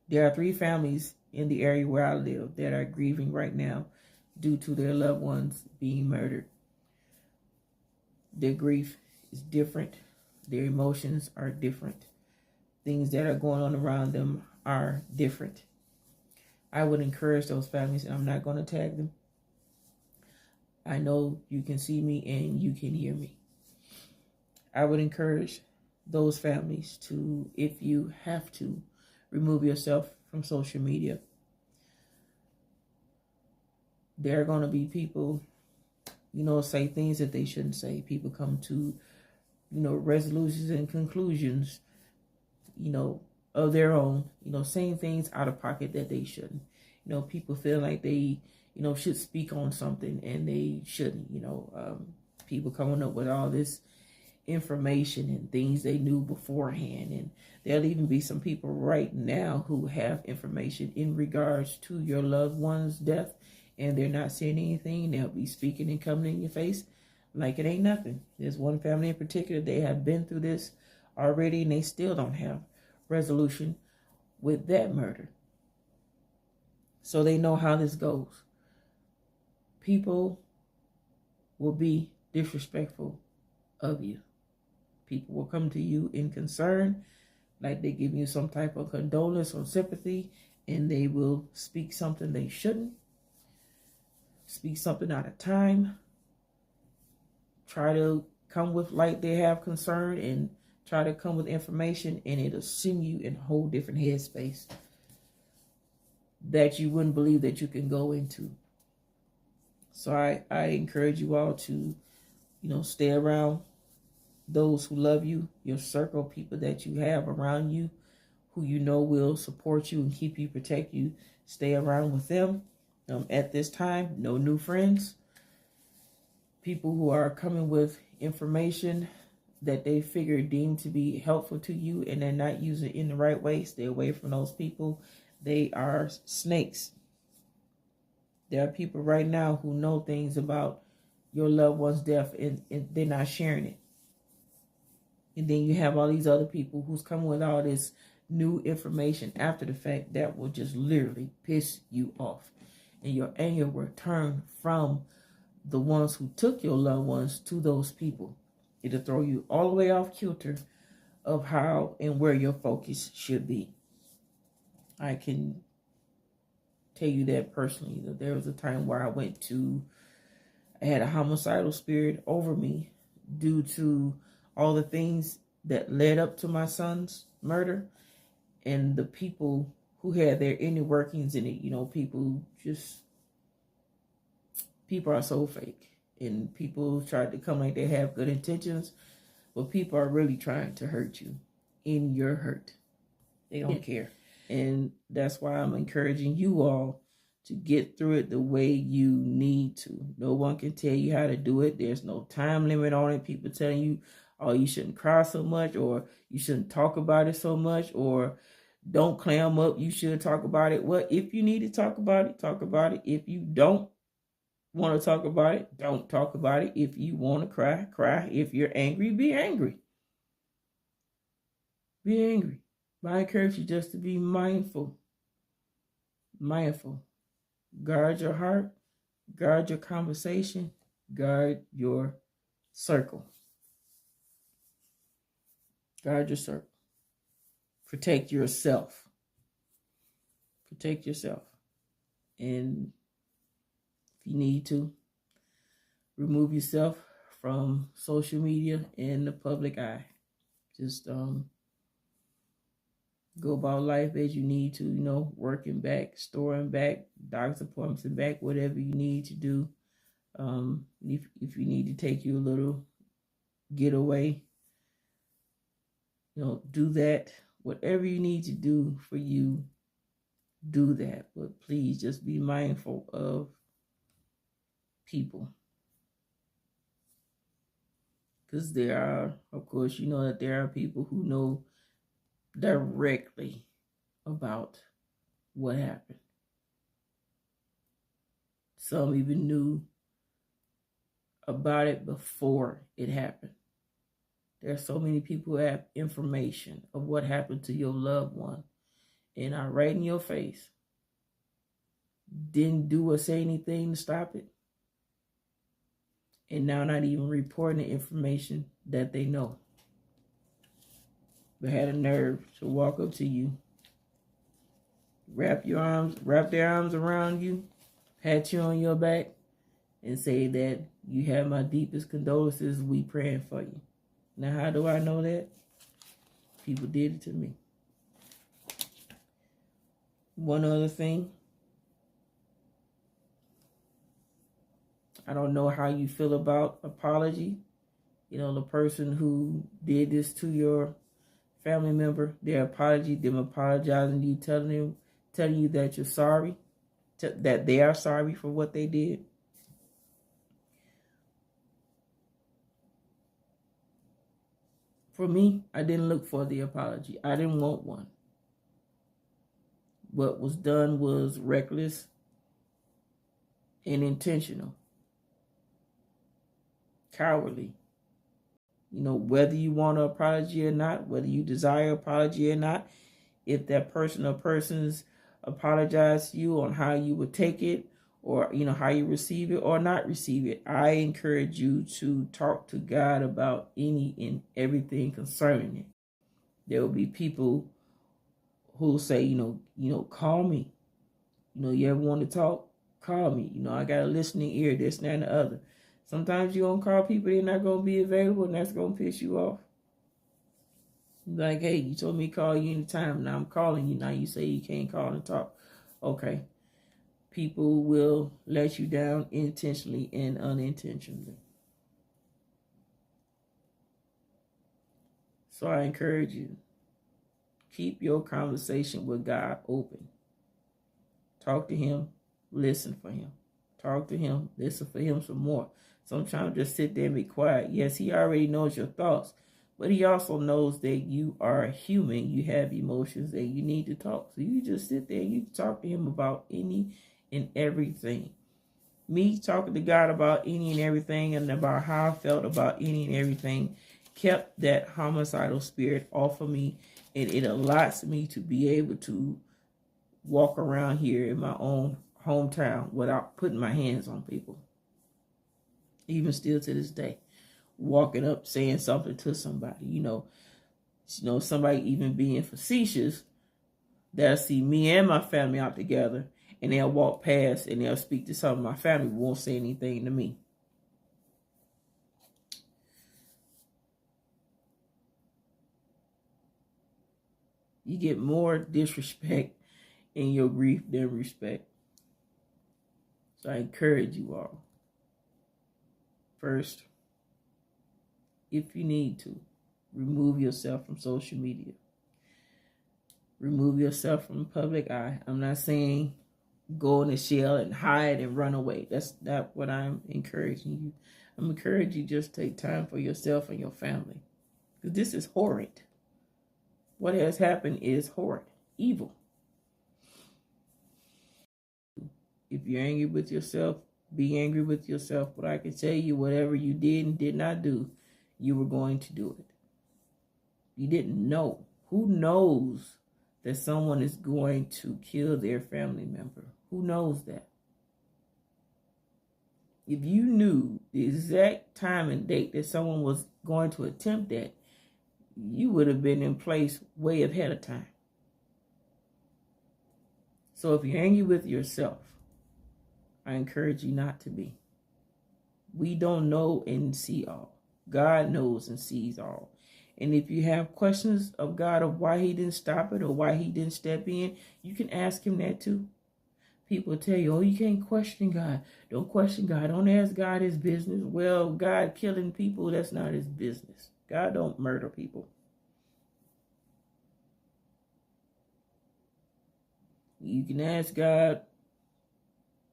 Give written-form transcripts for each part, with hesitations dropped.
There are 3 families in the area where I live that are grieving right now due to their loved ones being murdered. Their grief is different. Their emotions are different. Things that are going on around them are different. I would encourage those families, and I'm not going to tag them. I know you can see me and you can hear me. I would encourage those families to, if you have to, remove yourself from social media. There are going to be people, say things that they shouldn't say. People come to, resolutions and conclusions, of their own, saying things out of pocket that they shouldn't. People feel like they, should speak on something and they shouldn't, people coming up with all this information and things they knew beforehand. And there'll even be some people right now who have information in regards to your loved one's death, and they're not saying anything. They'll be speaking and coming in your face like it ain't nothing. There's one family in particular, they have been through this already and they still don't have resolution with that murder. So they know how this goes. People will be disrespectful of you. People will come to you in concern, like they give you some type of condolence or sympathy, and they will speak something they shouldn't, speak something out of time, try to come with like they have concern and try to come with information, and it'll send you in a whole different headspace that you wouldn't believe that you can go into. So I encourage you all to, stay around those who love you, your circle of people that you have around you, who will support you and keep you, protect you. Stay around with them. At this time, no new friends. People who are coming with information that they figure deemed to be helpful to you and they're not using it in the right way. Stay away from those people. They are snakes. There are people right now who know things about your loved one's death and they're not sharing it. And then you have all these other people who's coming with all this new information after the fact that will just literally piss you off. And your anger will turn from the ones who took your loved ones to those people. It'll throw you all the way off kilter of how and where your focus should be. I can tell you that personally. That there was a time where I had a homicidal spirit over me due to all the things that led up to my son's murder, and the people who had their inner workings in it. People are so fake, and people try to come like they have good intentions, but people are really trying to hurt you in your hurt. They don't care. And that's why I'm encouraging you all to get through it the way you need to. No one can tell you how to do it. There's no time limit on it. People telling you, oh, you shouldn't cry so much, or you shouldn't talk about it so much, or don't clam up, you should talk about it. Well, if you need to talk about it, talk about it. If you don't want to talk about it, don't talk about it. If you want to cry, cry. If you're angry, be angry. Be angry. But I encourage you just to be mindful. Mindful. Guard your heart. Guard your conversation. Guard your circle. Guard your circle. Protect yourself. Protect yourself. And if you need to, remove yourself from social media and the public eye. Just go about life as you need to, working back, storing back, doctor's appointments and back, whatever you need to do. If you need to take you a little getaway, do that. Whatever you need to do for you, do that. But please just be mindful of people. Because there are, of course, that there are people who know directly about what happened. Some even knew about it before it happened. There are so many people who have information of what happened to your loved one, and I right in your face didn't do or say anything to stop it, and now not even reporting the information that they know, but had a nerve to walk up to you, wrap their arms around you, pat you on your back, and say that you have my deepest condolences, we praying for you. Now, how do I know that? People did it to me. One other thing, I don't know how you feel about apology. You know, the person who did this to your family member, their apology, them apologizing to you, telling you that you're sorry, that they are sorry for what they did. For me, I didn't look for the apology. I didn't want one. What was done was reckless and intentional. Cowardly. You know, whether you want an apology or not, whether you desire apology or not, if that person or persons apologize to you on how you would take it, or, you know, how you receive it or not receive it, I encourage you to talk to God about any and everything concerning it. There will be people who will say, you know, call me. You know, you ever want to talk? Call me. You know, I got a listening ear, this, that, and the other. Sometimes you're going to call people, they're not going to be available, and that's going to piss you off. Like, hey, you told me to call you anytime. Now I'm calling you. Now you say you can't call and talk. Okay. People will let you down intentionally and unintentionally. So I encourage you, keep your conversation with God open. Talk to him, listen for him. Talk to him, listen for him some more. Sometimes just sit there and be quiet. Yes, he already knows your thoughts, but he also knows that you are human. You have emotions that you need to talk. So you just sit there and you talk to him about any and everything. Me talking to God about any and everything and about how I felt about any and everything kept that homicidal spirit off of me, and it allows me to be able to walk around here in my own hometown without putting my hands on people. Even still to this day, walking up saying something to somebody, you know, somebody even being facetious, they'll see me and my family out together, and they'll walk past and they'll speak to some of my family, but won't say anything to me. You get more disrespect in your grief than respect. So I encourage you all. First, if you need to, remove yourself from social media. Remove yourself from the public eye. I'm not saying go in a shell and hide and run away. That's not what I'm encouraging you. I'm encouraging you just take time for yourself and your family. Because this is horrid. What has happened is horrid. Evil. If you're angry with yourself, be angry with yourself. But I can tell you, whatever you did and did not do, you were going to do it. You didn't know. Who knows that someone is going to kill their family member? Who knows that? If you knew the exact time and date that someone was going to attempt that, you would have been in place way ahead of time. So if you're angry with yourself, I encourage you not to be. We don't know and see all. God knows and sees all. And if you have questions of God of why he didn't stop it or why he didn't step in, you can ask him that too. People tell you, oh, you can't question God. Don't question God. Don't ask God his business. Well, God killing people, that's not his business. God don't murder people. You can ask God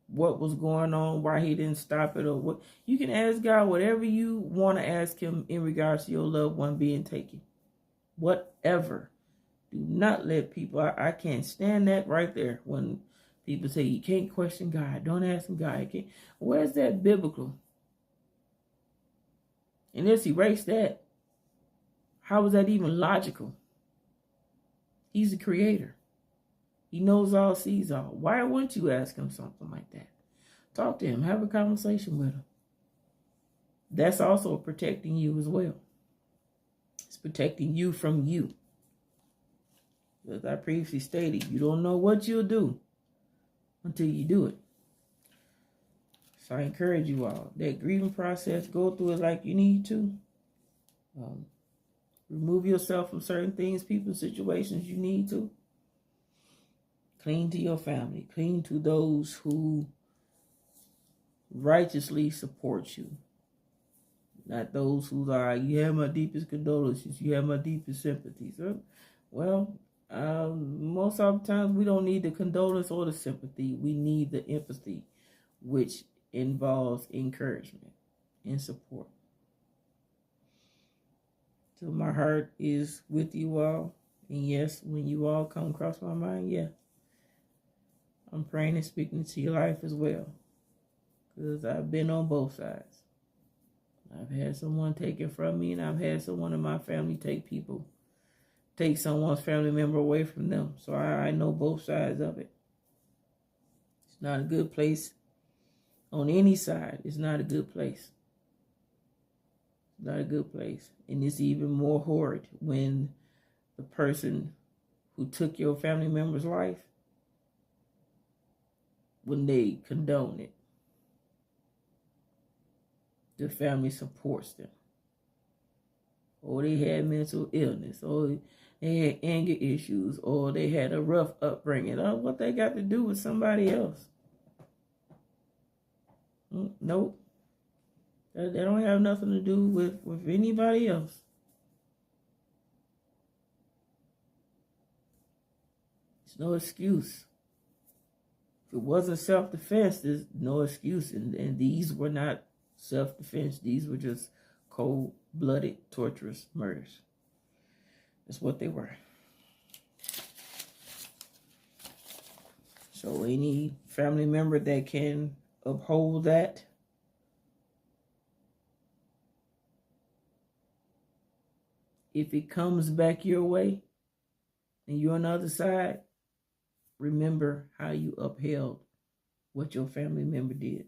what was going on, why he didn't stop it, or what. You can ask God whatever you want to ask him in regards to your loved one being taken. Whatever. Do not let people, I can't stand that right there when people say you can't question God. Don't ask him God. Where's that biblical? And let's erase that. How is that even logical? He's the creator. He knows all, sees all. Why wouldn't you ask him something like that? Talk to him. Have a conversation with him. That's also protecting you as well. It's protecting you from you. As I previously stated, you don't know what you'll do until you do it. So I encourage you all, that grieving process, go through it like you need to. Remove yourself from certain things, people, situations you need to. Cling to your family. Cling to those who righteously support you. Not those who are, you have my deepest condolences, you have my deepest sympathies. Well, most of the times we don't need the condolence or the sympathy. We need the empathy, which involves encouragement and support. So my heart is with you all. And yes, when you all come across my mind, yeah, I'm praying and speaking to your life as well. Because I've been on both sides. I've had someone take it from me, and I've had someone in my family take someone's family member away from them. So I know both sides of it. It's not a good place. On any side, it's not a good place. It's not a good place. And it's even more horrid when the person who took your family member's life, when they condone it. The family supports them. Or they had mental illness, or they had anger issues, or they had a rough upbringing. What they got to do with somebody else? Nope. They don't have nothing to do with anybody else. It's no excuse. If it wasn't self-defense, there's no excuse. And these were not self-defense. These were just cold-blooded, torturous murders. That's what they were. So any family member that can uphold that, if it comes back your way and you're on the other side, remember how you upheld what your family member did.